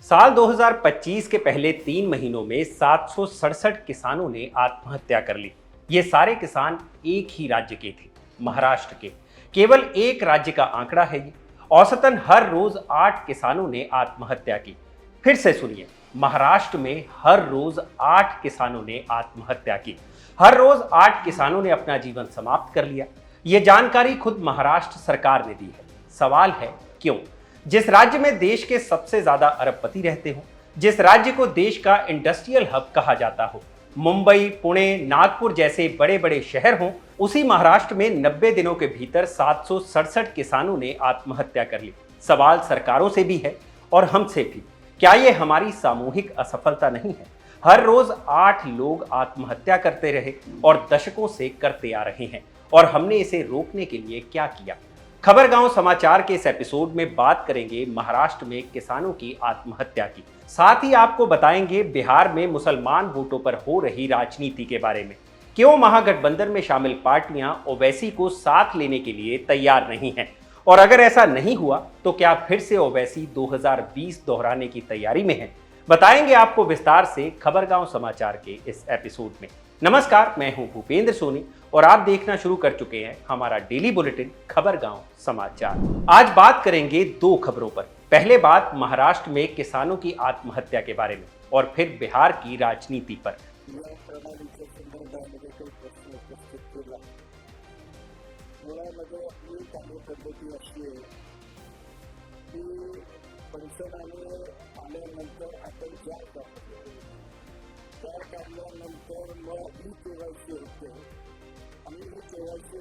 साल 2025 के पहले 3 महीनों में 767 किसानों ने आत्महत्या कर ली। ये सारे किसान एक ही राज्य के थे, महाराष्ट्र के। केवल एक राज्य का आंकड़ा है ये। औसतन हर रोज 8 किसानों ने आत्महत्या की। फिर से सुनिए, महाराष्ट्र में हर रोज 8 किसानों ने आत्महत्या की। हर रोज 8 किसानों ने अपना जीवन समाप्त कर लिया। ये जानकारी खुद महाराष्ट्र सरकार ने दी है। सवाल है क्यों? जिस राज्य में देश के सबसे ज्यादा अरबपति रहते हो, जिस राज्य को देश का इंडस्ट्रियल हब कहा जाता हो, मुंबई, पुणे, नागपुर जैसे बड़े बड़े शहर हों, उसी महाराष्ट्र में 90 दिनों के भीतर 767 किसानों ने आत्महत्या कर ली। सवाल सरकारों से भी है और हमसे भी। क्या ये हमारी सामूहिक असफलता नहीं है? हर रोज 8 लोग आत्महत्या करते रहे और दशकों से करते आ रहे हैं, और हमने इसे रोकने के लिए क्या किया? खबर गांव समाचार के इस एपिसोड में बात करेंगे महाराष्ट्र में किसानों की आत्महत्या की। साथ ही आपको बताएंगे बिहार में मुसलमान वोटों पर हो रही राजनीति के बारे में। क्यों महागठबंधन में शामिल पार्टियां ओवैसी को साथ लेने के लिए तैयार नहीं हैं, और अगर ऐसा नहीं हुआ तो क्या फिर से ओवैसी 2020 दोहराने की तैयारी में है? बताएंगे आपको विस्तार से खबर गांव समाचार के इस एपिसोड में। नमस्कार, मैं हूं भूपेंद्र सोनी और आप देखना शुरू कर चुके हैं हमारा डेली बुलेटिन खबर गांव समाचार। आज बात करेंगे 2 खबरों पर। पहले बात महाराष्ट्र में किसानों की आत्महत्या के बारे में, और फिर बिहार की राजनीति पर।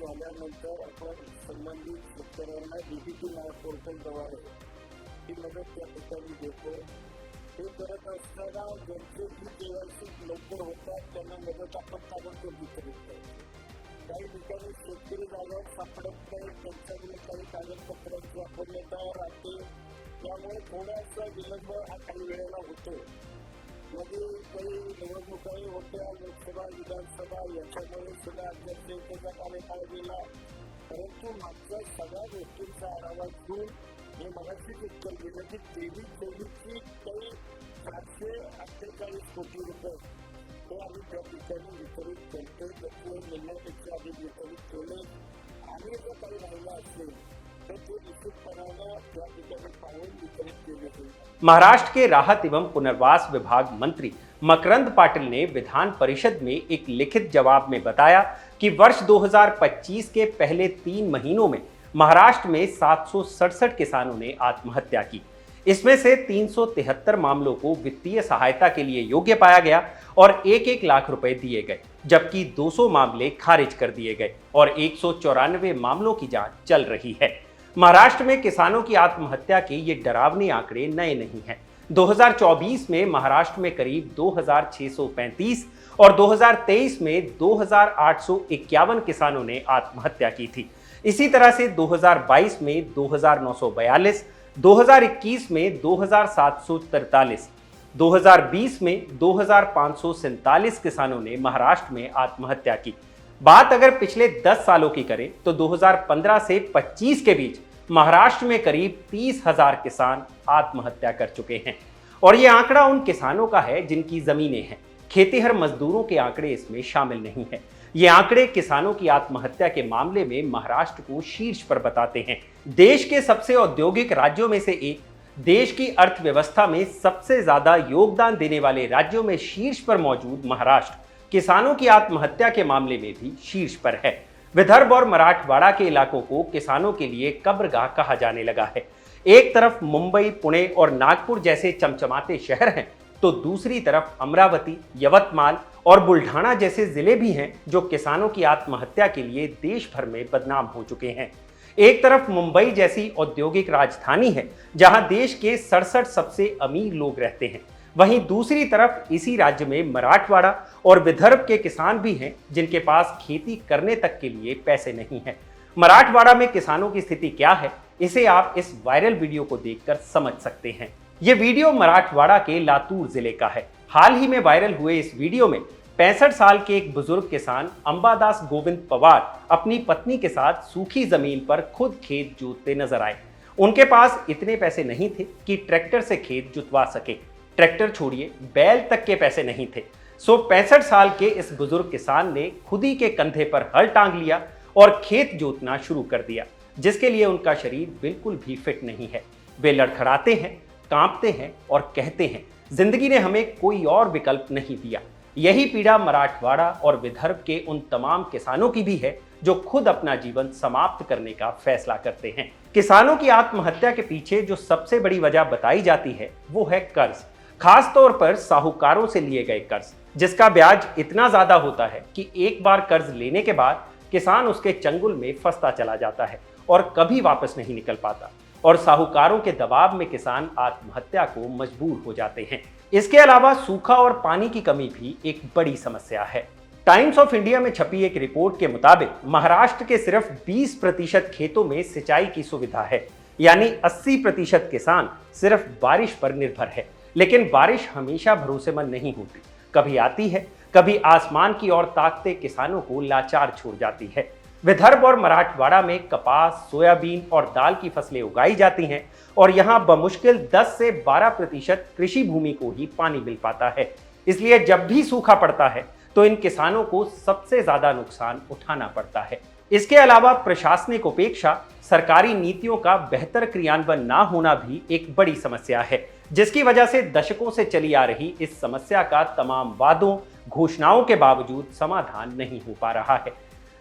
झाल्यानंतर आपण संबंधित शेतकऱ्यांना डीबीटी पोर्टलद्वारे ही मदत त्या ठिकाणी देतो। हे करत असताना ज्यांचे जी केवायसी लवकर होतात त्यांना मदत आपण ताबडतोब वितरित करतो। काही ठिकाणी शेतकरी जागेवर सापडत नाही, त्यांच्याकडे काही कागदपत्रांची अपूर्णता राहते, त्यामुळे थोडासा विलंब हा काही वेळेला होतो। मध्ये काही निवडणुकाही होत्या, लोकसभा, विधानसभा, याच्यामुळे सुद्धा अध्यक्षतेचा कार्यकाळ गेला, परंतु मागच्या सगळ्या गोष्टींचा आढावा घेऊन हे मगाशीच उत्तर दिलं की 23-24ची काही 748 कोटी रुपये हे आम्ही त्या ठिकाणी वितरित करतो। त्याचे मिळण्यापेक्षा अधिक वितरित केले, आणि जर काही राहिलं असेल तर ते निश्चितपणानं त्या ठिकाणी पाहून वितरित केले जाईल। महाराष्ट्र के राहत एवं पुनर्वास विभाग मंत्री मकरंद पाटिल ने विधान परिषद में एक लिखित जवाब में बताया कि वर्ष 2025 के पहले 3 महीनों में महाराष्ट्र में 767 किसानों ने आत्महत्या की। इसमें से 373 मामलों को वित्तीय सहायता के लिए योग्य पाया गया और 1-1 लाख रुपए दिए गए, जबकि 200 मामले खारिज कर दिए गए और 194 मामलों की जांच चल रही है। महाराष्ट्र में किसानों की आत्महत्या के ये डरावने आंकड़े नए नहीं हैं। 2024 में महाराष्ट्र में करीब 2635 और 2023 में 2851 किसानों ने आत्महत्या की थी। इसी तरह से 2022 में 2942, 2021 में 2743, 2020 में 2547 किसानों ने महाराष्ट्र में आत्महत्या की। बात अगर पिछले 10 सालों की करें तो 2015 से 25 के बीच महाराष्ट्र में करीब 30,000 किसान आत्महत्या कर चुके हैं, और ये आंकड़ा उन किसानों का है जिनकी जमीनें हैं। खेतीहर मजदूरों के आंकड़े इसमें शामिल नहीं हैं। ये आंकड़े किसानों की आत्महत्या के मामले में महाराष्ट्र को शीर्ष पर बताते हैं। देश के सबसे औद्योगिक राज्यों में से एक, देश की अर्थव्यवस्था में सबसे ज्यादा योगदान देने वाले राज्यों में शीर्ष पर मौजूद महाराष्ट्र किसानों की आत्महत्या के मामले में भी शीर्ष पर है। विदर्भ और मराठवाड़ा के इलाकों को किसानों के लिए कब्रगाह कहा जाने लगा है। एक तरफ मुंबई, पुणे और नागपुर जैसे चमचमाते शहर हैं, तो दूसरी तरफ अमरावती, यवतमाल और बुल्ढाना जैसे जिले भी हैं जो किसानों की आत्महत्या के लिए देश भर में बदनाम हो चुके हैं। एक तरफ मुंबई जैसी औद्योगिक राजधानी है जहां देश के 67 सबसे अमीर लोग रहते हैं, वहीं दूसरी तरफ इसी राज्य में मराठवाड़ा और विदर्भ के किसान भी हैं जिनके पास खेती करने तक के लिए पैसे नहीं हैं। मराठवाड़ा में किसानों की स्थिति क्या है, इसे आप इस वायरल वीडियो को देखकर समझ सकते हैं। ये वीडियो मराठवाड़ा के लातूर जिले का है। हाल ही में वायरल हुए इस वीडियो में 65 साल के एक बुजुर्ग किसान अंबादास गोविंद पवार अपनी पत्नी के साथ सूखी जमीन पर खुद खेत जोतते नजर आए। उनके पास इतने पैसे नहीं थे कि ट्रैक्टर से खेत जुतवा सके। ट्रैक्टर छोड़िए, बैल तक के पैसे नहीं थे। सो 65 साल के इस बुजुर्ग किसान ने खुद ही के कंधे पर हल टांग लिया और खेत जोतना शुरू कर दिया, जिसके लिए उनका शरीर बिल्कुल भी फिट नहीं है। वे लड़खड़ाते हैं, कांपते हैं और कहते हैं, जिंदगी ने हमें कोई और विकल्प नहीं दिया। यही पीड़ा मराठवाड़ा और विदर्भ के उन तमाम किसानों की भी है जो खुद अपना जीवन समाप्त करने का फैसला करते हैं। किसानों की आत्महत्या के पीछे जो सबसे बड़ी वजह बताई जाती है वो है कर्ज, खास तौर पर साहूकारों से लिए गए कर्ज, जिसका ब्याज इतना ज्यादा होता है कि एक बार कर्ज लेने के बाद किसान उसके चंगुल में फंसता चला जाता है और कभी वापस नहीं निकल पाता, और साहूकारों के दबाव में किसान आत्महत्या को मजबूर हो जाते हैं। इसके अलावा सूखा और पानी की कमी भी एक बड़ी समस्या है। टाइम्स ऑफ इंडिया में छपी एक रिपोर्ट के मुताबिक महाराष्ट्र के सिर्फ 20% खेतों में सिंचाई की सुविधा है, यानी 80% किसान सिर्फ बारिश पर निर्भर है। लेकिन बारिश हमेशा भरोसेमंद नहीं होती, कभी आती है, कभी आसमान की ओर ताकते किसानों को लाचार छोड़ जाती है। विदर्भ और मराठवाड़ा में कपास, सोयाबीन और दाल की फसलें उगाई जाती हैं और यहाँ बमुश्किल 10 से 12% कृषि भूमि को ही पानी मिल पाता है। इसलिए जब भी सूखा पड़ता है तो इन किसानों को सबसे ज्यादा नुकसान उठाना पड़ता है। इसके अलावा प्रशासनिक उपेक्षा, सरकारी नीतियों का बेहतर क्रियान्वयन ना होना भी एक बड़ी समस्या है, जिसकी वजह से दशकों से चली आ रही इस समस्या का तमाम वादों, घोषणाओं के बावजूद समाधान नहीं हो पा रहा है।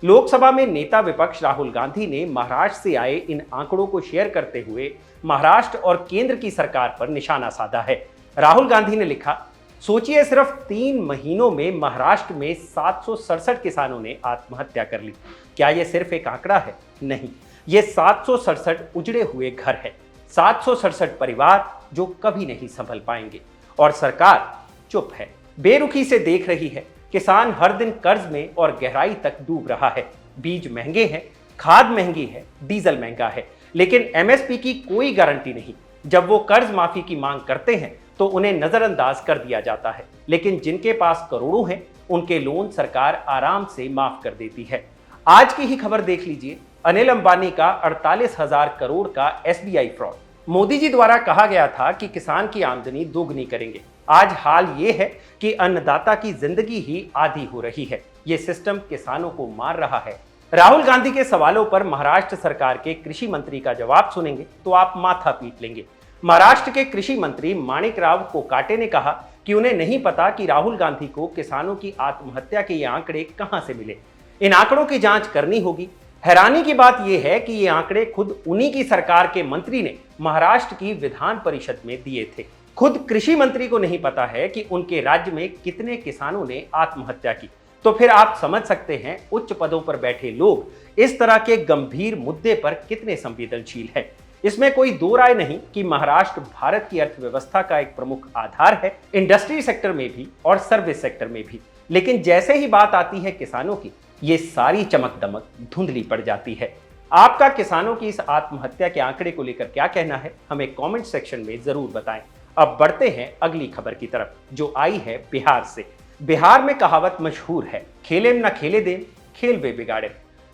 लोकसभा में नेता विपक्ष राहुल गांधी ने महाराष्ट्र से आए इन आंकड़ों को शेयर करते हुए महाराष्ट्र और केंद्र की सरकार पर निशाना साधा है। राहुल गांधी ने लिखा, सोचिए सिर्फ 3 महीनों में महाराष्ट्र में 767 किसानों ने आत्महत्या कर ली। क्या यह सिर्फ एक आंकड़ा है? नहीं, ये 767 उजड़े हुए घर है, 767 परिवार जो कभी नहीं संभल पाएंगे। और सरकार चुप है, बेरुखी से देख रही है। किसान हर दिन कर्ज में और गहराई तक डूब रहा है। बीज महंगे हैं, खाद महंगी है, डीजल महंगा है, लेकिन एमएसपी की कोई गारंटी नहीं। जब वो कर्ज माफी की मांग करते हैं तो उन्हें नजरअंदाज कर दिया जाता है, लेकिन जिनके पास करोड़ों हैं उनके लोन सरकार आराम से माफ कर देती है। आज की ही खबर देख लीजिए, अनिल अंबानी का 48,000 करोड़ का एसबीआई फ्रॉड। मोदी जी द्वारा कहा गया था कि किसान की आमदनी दोगुनी करेंगे। आज हाल ये है कि अन्नदाता की जिंदगी ही आधी हो रही है। ये सिस्टम किसानों को मार रहा है। राहुल गांधी के सवालों पर महाराष्ट्र सरकार के कृषि मंत्री का जवाब सुनेंगे तो आप माथा पीट लेंगे। महाराष्ट्र के कृषि मंत्री माणिकराव कोकाटे ने कहा कि उन्हें नहीं पता कि राहुल गांधी को किसानों की आत्महत्या के ये आंकड़े कहां से मिले। इन आंकड़ों की जांच करनी होगी। हैरानी की बात यह है कि ये आंकड़े खुद उन्हीं की सरकार के मंत्री ने महाराष्ट्र की विधान परिषद में दिए थे। खुद कृषि मंत्री को नहीं पता है कि उनके राज्य में कितने किसानों ने आत्महत्या की, तो फिर आप समझ सकते हैं उच्च पदों पर बैठे लोग इस तरह के गंभीर मुद्दे पर कितने संवेदनशील हैं। इसमें कोई दो राय नहीं कि महाराष्ट्र भारत की अर्थव्यवस्था का एक प्रमुख आधार है, इंडस्ट्री सेक्टर में भी और सर्विस सेक्टर में भी। लेकिन जैसे ही बात आती है किसानों की, ये सारी चमक दमक धुंधली पड़ जाती है। आपका किसानों की इस आत्महत्या के आंकड़े को लेकर क्या कहना है, हमें कमेंट सेक्शन में जरूर बताएं। अब बढ़ते हैं अगली खबर की तरफ, जो आई है बिहार से। बिहार में कहावत मशहूर है, खेलेम न खेले देम, खेल वे बिगाड़े।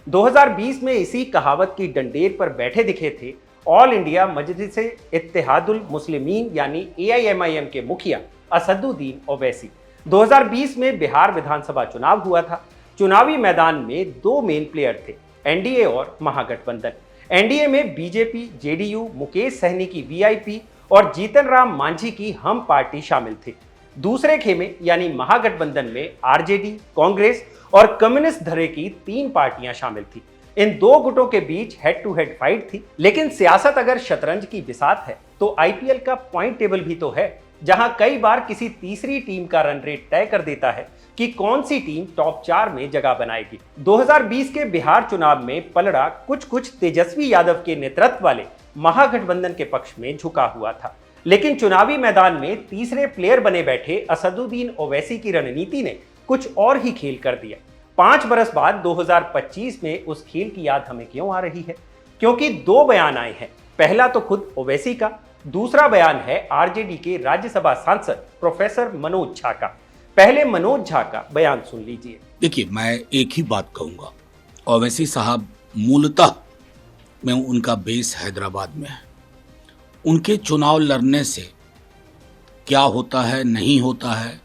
2020 में इसी कहावत की डंडेर पर बैठे दिखे थे ऑल इंडिया मजलिस इत्तेहादुल मुस्लिमीन यानी AIMIM के मुखिया असदुद्दीन ओवैसी। 2020 में बिहार विधानसभा चुनाव हुआ था। चुनावी मैदान में 2 मेन प्लेयर थे, एनडीए और महागठबंधन। एनडीए में बीजेपी, जेडीयू, मुकेश सहनी की वीआईपी और जीतन राम मांझी की हम पार्टी शामिल थे। दूसरे खेमे यानी महागठबंधन में आरजेडी, कांग्रेस और कम्युनिस्ट धड़े की 3 पार्टियां शामिल थी। इन 2 गुटों के बीच हेड टू हेड फाइट थी। लेकिन सियासत अगर शतरंज की बिसात है तो आईपीएल का पॉइंट टेबल भी तो है, जहां कई बार किसी तीसरी टीम का रन रेट तय कर देता है कि कौन सी टीम टॉप 4 में जगह बनाएगी। 2020 के बिहार चुनाव में पलड़ा कुछ तेजस्वी यादव के नेतृत्व वाले महागठबंधन के पक्ष में झुका हुआ था। लेकिन चुनावी मैदान में तीसरे प्लेयर बने बैठे असदुद्दीन ओवैसी की रणनीति ने कुछ और ही खेल कर दिया। 5 बरस बाद 2025 में उस खेल की याद हमें क्यों आ रही है? क्योंकि 2 बयान आए हैं। पहला तो खुद ओवैसी का, दूसरा बयान है आरजेडी के राज्यसभा सांसद प्रोफेसर मनोज झा का। पहले मनोज झा का बयान सुन लीजिए। देखिए, मैं एक ही बात कहूंगा, ओवैसी साहब मूलतः में उनका बेस हैदराबाद में है। उनके चुनाव लड़ने से क्या होता है नहीं होता है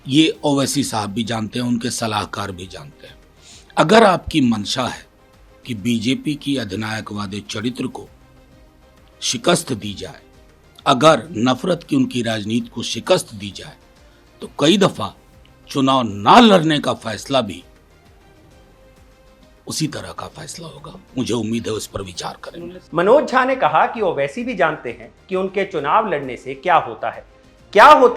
ये ओवैसी साहब भी जानते हैं, उनके सलाहकार भी जानते हैं। अगर आपकी मंशा है कि बीजेपी की अधिनायकवादी चरित्र को शिकस्त दी जाए, अगर नफरत की उनकी राजनीति को शिकस्त दी जाए, तो कई दफा चुनाव ना लड़ने का फैसला भी उसी तरह का फैसला होगा। मुझे उम्मीद है उस पर विचार करेंगे। मनोज झा ने कहा कि ओवैसी भी जानते हैं कि उनके चुनाव लड़ने से क्या होता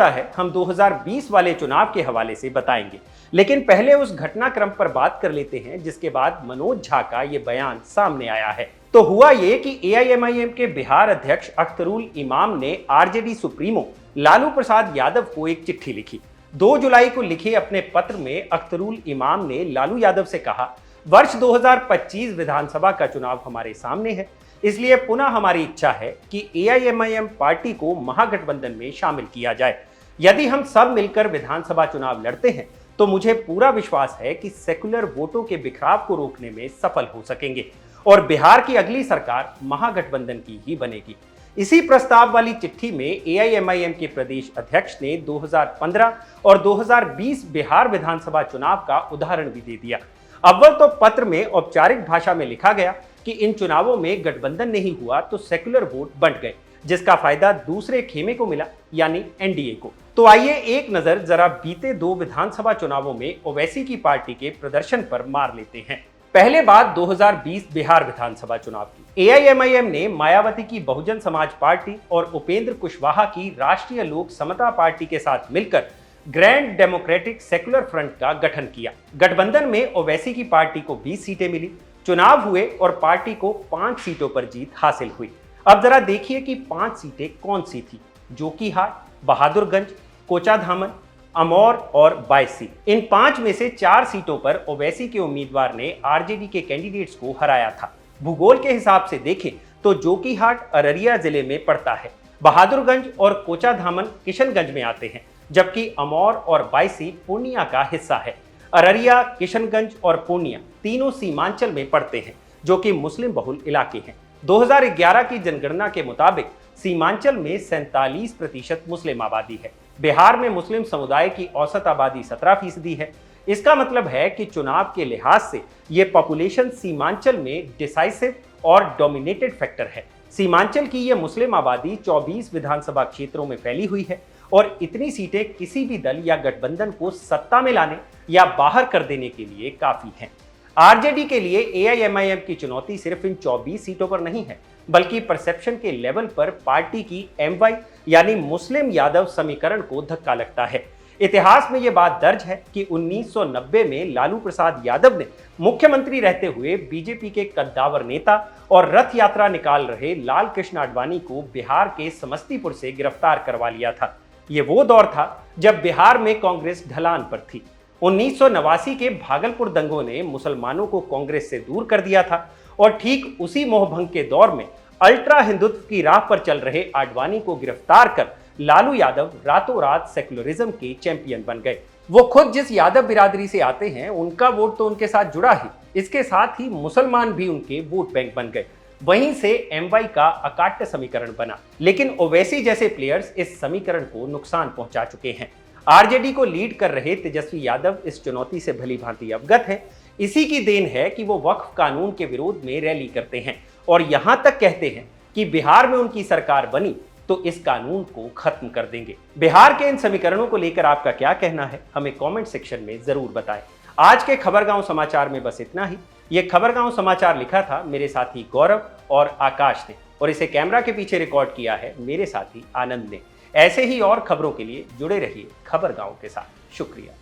है हम 2020 वाले चुनाव के हवाले से बताएंगे। लेकिन पहले उस घटनाक्रम पर बात कर लेते हैं जिसके बाद मनोज झा का ये बयान सामने आया है। तो हुआ ये कि AIMIM के बिहार अध्यक्ष अख्तरुल इमाम ने आरजेडी सुप्रीमो लालू प्रसाद यादव को एक चिट्ठी लिखी। 2 जुलाई को लिखे अपने पत्र में अख्तरुल इमाम ने लालू यादव से कहा, वर्ष 2025 विधानसभा का चुनाव हमारे सामने है, इसलिए पुनः हमारी इच्छा है कि AIMIM पार्टी को महागठबंधन में शामिल किया जाए। यदि हम सब मिलकर विधानसभा चुनाव लड़ते हैं तो मुझे पूरा विश्वास है कि सेकुलर वोटों के बिखराव को रोकने में सफल हो सकेंगे और बिहार की अगली सरकार महागठबंधन की ही बनेगी। इसी प्रस्ताव वाली चिट्ठी में AIMIM के प्रदेश अध्यक्ष ने 2015 और 2020 बिहार विधानसभा चुनाव का उदाहरण भी दे दिया। अव्वल तो पत्र में औपचारिक भाषा में लिखा गया कि इन चुनावों में गठबंधन नहीं हुआ तो सेकुलर वोट बंट गए, जिसका फायदा दूसरे खेमे को मिला यानी NDA को। तो आइए एक नजर जरा बीते 2 विधानसभा चुनावों में ओवैसी की पार्टी के प्रदर्शन पर मार लेते हैं। पहले बात 2020 बिहार विधानसभा चुनाव की। AIMIM ने मायावती की बहुजन समाज पार्टी और उपेंद्र कुशवाहा की राष्ट्रीय लोक समता पार्टी के साथ मिलकर ग्रैंड डेमोक्रेटिक सेकुलर फ्रंट का गठन किया। गठबंधन में ओवैसी की पार्टी को 20 सीटें मिली। चुनाव हुए और पार्टी को 5 सीटों पर जीत हासिल हुई। अब जरा देखिए कि 5 सीटें कौन सी थी। जोकीहाट, बहादुरगंज, कोचाधामन, अमौर और बायसी। इन 5 में से 4 सीटों पर ओवैसी के उम्मीदवार ने आरजेडी के कैंडिडेट्स को हराया था। भूगोल के हिसाब से देखें तो जोकीहाट अररिया जिले में पड़ता है, बहादुरगंज और कोचाधामन किशनगंज में आते हैं, जबकि अमौर और बायसी पूर्णिया का हिस्सा है। अररिया, किशनगंज और पूर्णिया तीनों सीमांचल में पड़ते हैं, जो कि मुस्लिम बहुल इलाके हैं। 2011 की जनगणना के मुताबिक सीमांचल में 47% मुस्लिम आबादी है। बिहार में मुस्लिम समुदाय की औसत आबादी 17% है। इसका मतलब है कि चुनाव के लिहाज से ये पॉपुलेशन सीमांचल में डिसाइसिव और डोमिनेटेड फैक्टर है। सीमांचल की ये मुस्लिम आबादी 24 विधानसभा क्षेत्रों में फैली हुई है और इतनी सीटें किसी भी दल या गठबंधन को सत्ता में लाने या बाहर कर देने के लिए काफी हैं। आरजेडी के लिए AIMIM की चुनौती सिर्फ इन 24 सीटों पर नहीं है, बल्कि परसेप्शन के लेवल पर पार्टी की MY यानी मुस्लिम यादव समीकरण को धक्का लगता है। इतिहास में यह बात दर्ज है कि 1990 में लालू प्रसाद यादव ने मुख्यमंत्री रहते हुए बीजेपी के कद्दावर नेता और रथ यात्रा निकाल रहे लाल कृष्ण आडवाणी को बिहार के समस्तीपुर से गिरफ्तार करवा लिया था। ये वो दौर था जब बिहार में कांग्रेस ढलान पर थी। 1989 के भागलपुर दंगों ने मुसलमानों को कांग्रेस से दूर कर दिया था और ठीक उसी मोहभंग के दौर में अल्ट्रा हिंदुत्व की राह पर चल रहे आडवाणी को गिरफ्तार कर लालू यादव रातों रात सेकुलरिज्म के चैंपियन बन गए। वो खुद जिस यादव बिरादरी से आते हैं उनका वोट तो उनके साथ जुड़ा ही, इसके साथ ही मुसलमान भी उनके वोट बैंक बन गए। वहीं से MY का अकाट्य समीकरण बना। लेकिन ओवैसी जैसे प्लेयर्स इस समीकरण को नुकसान पहुंचा चुके हैं। आरजेडी को लीड कर रहे तेजस्वी यादव इस चुनौती से भली भांति अवगत है। इसी की देन है कि वो वक्फ कानून के विरोध में रैली करते हैं और यहां तक कहते हैं कि बिहार में उनकी सरकार बनी तो इस कानून को खत्म कर देंगे। बिहार के इन समीकरणों को लेकर आपका क्या कहना है, हमें कमेंट सेक्शन में जरूर बताएं। आज के खबरगांव समाचार में बस इतना ही। ये खबरगांव समाचार लिखा था मेरे साथी गौरव और आकाश ने और इसे कैमरा के पीछे रिकॉर्ड किया है मेरे साथी आनंद ने। ऐसे ही और खबरों के लिए जुड़े रहिए खबरगांव के साथ। शुक्रिया।